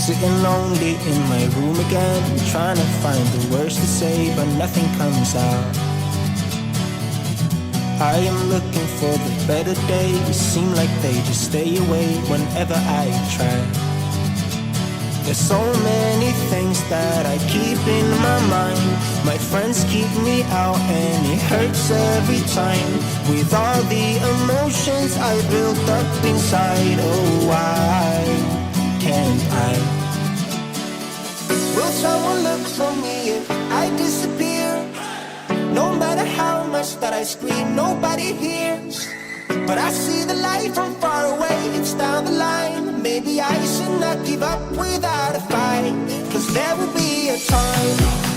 Sitting lonely in my room again, trying to find the words to say, but nothing comes out. I am looking for the better days, seem like they just stay away whenever I try. There's so many things that I keep in my mind. My friends keep me out and it hurts every time. With all the emotions I built up inside, oh why can't I? Will someone look for me if I disappear? No matter how much that I scream, nobody hears. But I see the light from far away, it's down the line. Maybe I should not give up without a fight, 'cause there will be a time